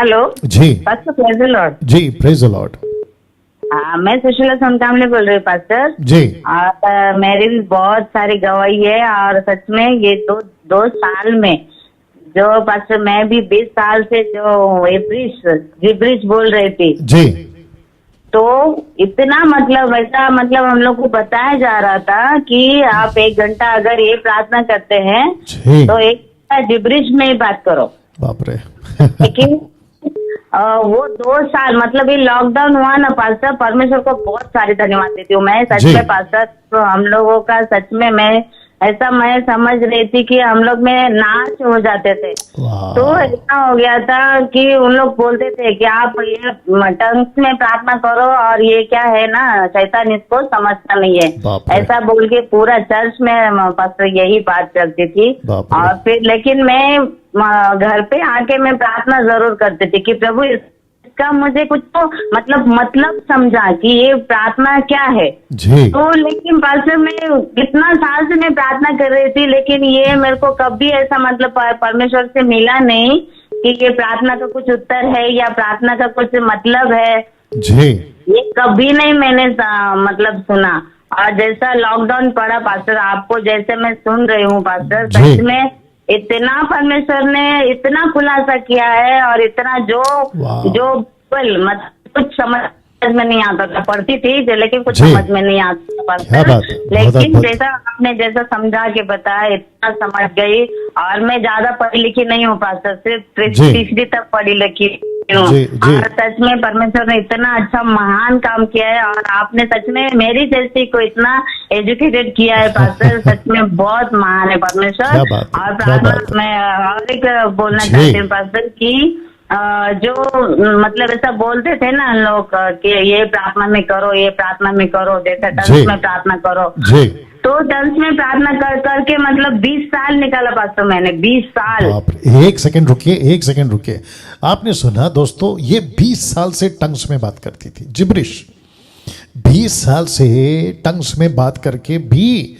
Hello जी pastor, praise the lord. जी, praise the lord. मैं सुशीला सोनकामले बोल रही हूँ पास्टर। जी और मेरी भी बहुत सारी गवाही है, और सच में ये दो साल में जो पास्टर मैं भी 20 साल से जो जिब्रिश बोल रही थी, जी तो इतना मतलब ऐसा मतलब हम लोग को बताया जा रहा था कि आप 1 घंटा अगर ये प्रार्थना करते हैं जी, तो 1 घंटा जिब्रिश में ही बात करो। बाप रे। लेकिन वो 2 साल मतलब ये लॉकडाउन हुआ ना पास्टर, परमेश्वर को बहुत सारी धन्यवाद देती हूँ मैं सच जी। में पास्टर। तो हम लोगों का सच में मैं समझ रही थी कि हम लोग में नाच हो जाते थे। वाह। तो ऐसा हो गया था कि उन लोग बोलते थे कि आप ये टंग्स में प्रार्थना करो, और ये क्या है ना, शैतान इसको समझता नहीं है, बाप रे। ऐसा बोल के पूरा चर्च में पास्टर यही बात चलती थी। बाप रे। और फिर लेकिन मैं घर पे आके मैं प्रार्थना जरूर करती थी कि प्रभु इसका मुझे कुछ तो मतलब समझा कि ये प्रार्थना क्या है। जी तो लेकिन पास्टर मैं कितना साल से मैं प्रार्थना कर रही थी, लेकिन ये मेरे को कभी ऐसा मतलब परमेश्वर से मिला नहीं कि ये प्रार्थना का कुछ उत्तर है या प्रार्थना का कुछ मतलब है। जी ये कभी नहीं मैंने मतलब सुना। और जैसा लॉकडाउन पड़ा पास्टर, आपको जैसे मैं सुन रही हूँ पास्टर, जी। सच में इतना परमेश्वर ने इतना खुलासा किया है, और इतना वाह। जो मतलब कुछ समझ में नहीं आता था, पढ़ती थी लेकिन कुछ जी। समझ में नहीं आता क्या बात है, बहुत लेकिन अद्भुत। जैसा आपने जैसा समझा के बताया इतना समझ गई। और मैं ज्यादा पढ़ी लिखी नहीं हूँ पास्टर, सिर्फ जी। तीसरी तक पढ़ी लिखी हूँ। जी, जी। और सच में परमेश्वर ने इतना अच्छा महान काम किया है, और आपने सच में मेरी जैसी को इतना एजुकेटेड किया है पास्टर, सच में बहुत महान है परमेश्वर। क्या बात है, और क्या प्रार्थना बात है। मैं और एक बोलना जी। चाहती हूँ पास्टर की जो मतलब ऐसा बोलते थे ना लोग कि ये प्रार्थना में करो, ये प्रार्थना में करो, जैसे जी। टंग्स में प्रार्थना करो। जी। तो टंग्स में प्रार्थना करके मतलब 20 साल निकाला पास्टर मैंने, 20 साल। बाप रे। एक सेकंड रुकिए, एक सेकंड रुकिए। आपने सुना दोस्तों, ये 20 साल से टंग्स में बात करती थी, जिब्रिश। 20 साल से टंग्स में बात करके भी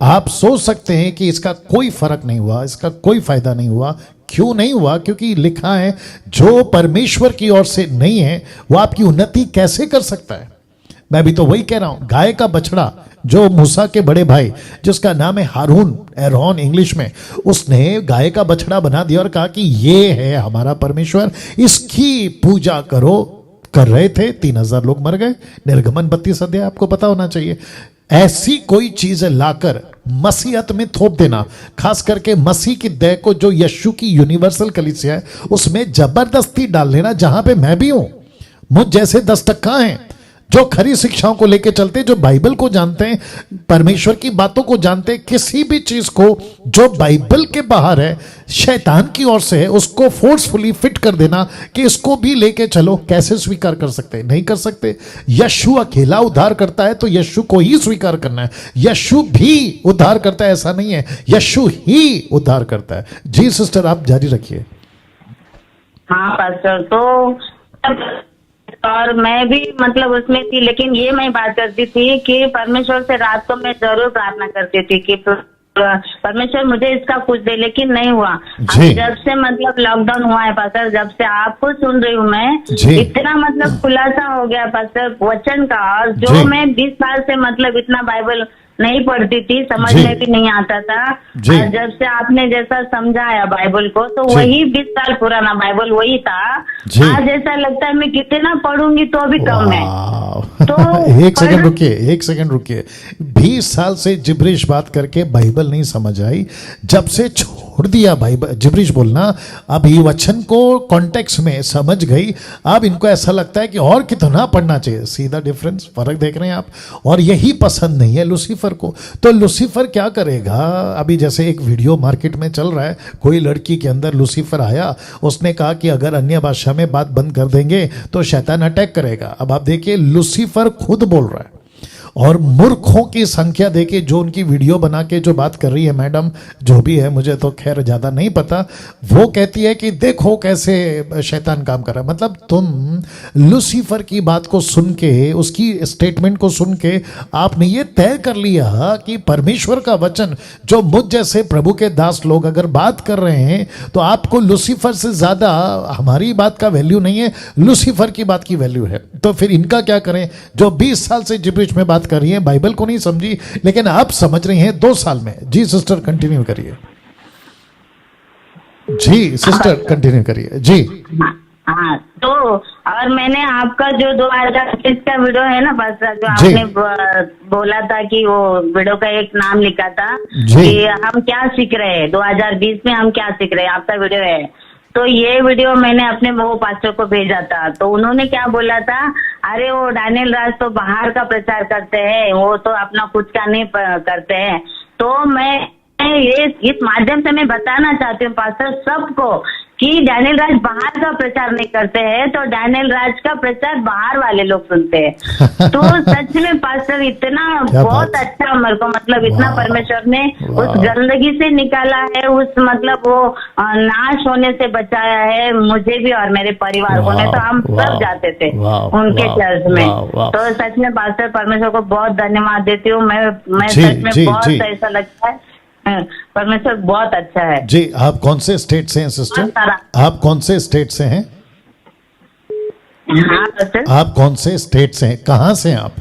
आप सोच सकते हैं कि इसका कोई फर्क नहीं हुआ, इसका कोई फायदा नहीं हुआ। क्यों नहीं हुआ? क्योंकि लिखा है जो परमेश्वर की ओर से नहीं है वो आपकी उन्नति कैसे कर सकता है। मैं भी तो वही कह रहा हूं। गाय का बछड़ा जो मूसा के बड़े भाई जिसका नाम है हारून, एरोन इंग्लिश में, उसने गाय का बछड़ा बना दिया और कहा कि ये है हमारा परमेश्वर, इसकी पूजा करो। कर रहे थे, 3000 लोग मर गए। निर्गमन 32 अध्याय आपको पता होना चाहिए। ऐसी कोई चीज लाकर मसीहत में थोप देना, खास करके मसीह की देह को जो यीशु की यूनिवर्सल कलीसिया है उसमें जबरदस्ती डाल लेना, जहां पे मैं भी हूं, मुझ जैसे 10% हैं जो खरी शिक्षाओं को लेकर चलते, जो बाइबल को जानते हैं, परमेश्वर की बातों को जानते हैं। किसी भी चीज को जो बाइबल के बाहर है, शैतान की ओर से है, उसको फोर्सफुली फिट कर देना कि इसको भी लेके चलो, कैसे स्वीकार कर सकते हैं? नहीं कर सकते। यीशु अकेला उद्धार करता है तो यीशु को ही स्वीकार करना है। यीशु भी उद्धार करता है ऐसा नहीं है, यीशु ही उद्धार करता है। जी सिस्टर, आप जारी रखिए। हाँ पास्टर, तो और मैं भी मतलब उसमें थी, लेकिन ये मैं बात करती थी कि परमेश्वर से रात को मैं जरूर प्रार्थना करती थी कि परमेश्वर मुझे इसका कुछ दे, लेकिन नहीं हुआ। जी। जब से मतलब लॉकडाउन हुआ है पास्टर, जब से आपको सुन रही हूँ मैं, जी। इतना मतलब खुलासा हो गया पास्टर वचन का। और जी। जो मैं 20 साल से मतलब इतना बाइबल नहीं पढ़ती थी, समझ जी। में भी नहीं आता था, जी। और जब से आपने जैसा समझाया बाइबल को, तो जी। वही 20 साल पुराना बाइबल वही था। जी। आज ऐसा लगता है मैं कितना पढ़ूंगी तो भी कम है। वाह। तो एक सेकंड रुकिए, एक सेकंड रुकिए। 20 साल से जिब्रिश बात करके बाइबल नहीं समझ आई, जब से छोड़ दिया बाइबल जिब्रिश बोलना, अब ये वचन को कॉन्टेक्स्ट में समझ गई, अब इनको ऐसा लगता है कि और कितना पढ़ना चाहिए। सीधा डिफरेंस, फर्क देख रहे हैं आप। और यही पसंद नहीं है लूसीफर को। तो लूसीफर क्या करेगा? अभी जैसे एक वीडियो मार्केट में चल रहा है, कोई लड़की के अंदर लूसीफर आया, उसने कहा कि अगर अन्य भाषा में बात बंद कर देंगे तो शैतान अटैक करेगा। अब आप देखिए, लूसीफर खुद बोल रहा है और मूर्खों की संख्या देके जो उनकी वीडियो बना के जो बात कर रही है मैडम, जो भी है, मुझे तो खैर ज्यादा नहीं पता, वो कहती है कि देखो कैसे शैतान काम कर रहा है। मतलब तुम लूसीफर की बात को सुन के, उसकी स्टेटमेंट को सुन के आपने ये तय कर लिया कि परमेश्वर का वचन जो मुझ जैसे प्रभु के दास लोग अगर बात कर रहे हैं तो आपको लूसीफर से ज्यादा हमारी बात का वैल्यू नहीं है, लूसीफर की बात की वैल्यू है। तो फिर इनका क्या करें जो 20 साल से जिब्रिश में बात कर रही है, बाइबल को नहीं समझी लेकिन आप समझ रही हैं 2 साल में। जी सिस्टर कंटिन्यू करिए। जी सिस्टर कंटिन्यू करिए। जी हाँ, तो और मैंने आपका जो 2020 का वीडियो है ना पास्टर, जो जी। आपने बोला था कि वो वीडियो का एक नाम लिखा था जी। कि हम क्या सीख रहे हैं 2020 में, हम क्या सीख रहे हैं, आपका वीडियो है। तो ये वीडियो मैंने अपने वो पास्टर को भेजा था, तो उन्होंने क्या बोला था, अरे वो डैनियल राज तो बाहर का प्रचार करते हैं, वो तो अपना खुद का नहीं करते हैं। तो मैं ये इस माध्यम से मैं बताना चाहती हूँ पास्टर सबको कि डैनियल राज बाहर का प्रचार नहीं करते हैं, तो डैनियल राज का प्रचार बाहर वाले लोग सुनते हैं। तो सच में पास्टर इतना बहुत अच्छा मेरे को, मतलब इतना परमेश्वर ने उस गंदगी से निकाला है, उस मतलब वो नाश होने से बचाया है मुझे भी और मेरे परिवार को। नहीं तो हम सब जाते थे उनके चर्च में। तो सच में पास्टर परमेश्वर को बहुत धन्यवाद देती हूँ मैं सच में बहुत ऐसा लगता है परमेश्वर बहुत अच्छा है। जी आप कौन से स्टेट से हैं सिस्टर? आप कौन से स्टेट से हैं? हाँ सर। आप कौन से स्टेट से हैं? कहाँ से हैं आप?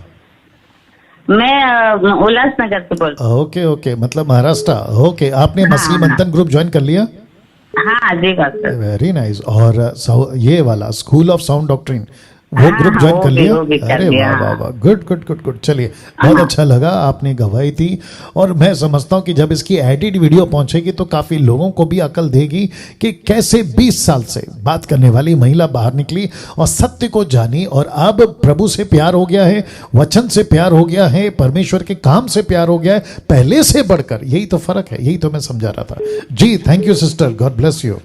मैं उल्लासनगर से बोल। ओके ओके, मतलब महाराष्ट्र। ओके, आपने मसीह मंथन ग्रुप ज्वाइन कर लिया? हाँ जी सर। Very nice. और ये वाला स्कूल ऑफ साउंड डॉक्ट्रिन वो ग्रुप ज्वाइन कर लिया? अरे वाह वाह वाह, गुड गुड गुड गुड। चलिए बहुत अच्छा लगा, आपने गवाही दी और मैं समझता हूँ कि जब इसकी एडिट वीडियो पहुंचेगी तो काफी लोगों को भी अकल देगी कि कैसे 20 साल से बात करने वाली महिला बाहर निकली और सत्य को जानी और अब प्रभु से प्यार हो गया है, वचन से प्यार हो गया है, परमेश्वर के काम से प्यार हो गया है, पहले से बढ़कर। यही तो फर्क है, यही तो मैं समझा रहा था। जी thank you sister, God bless you.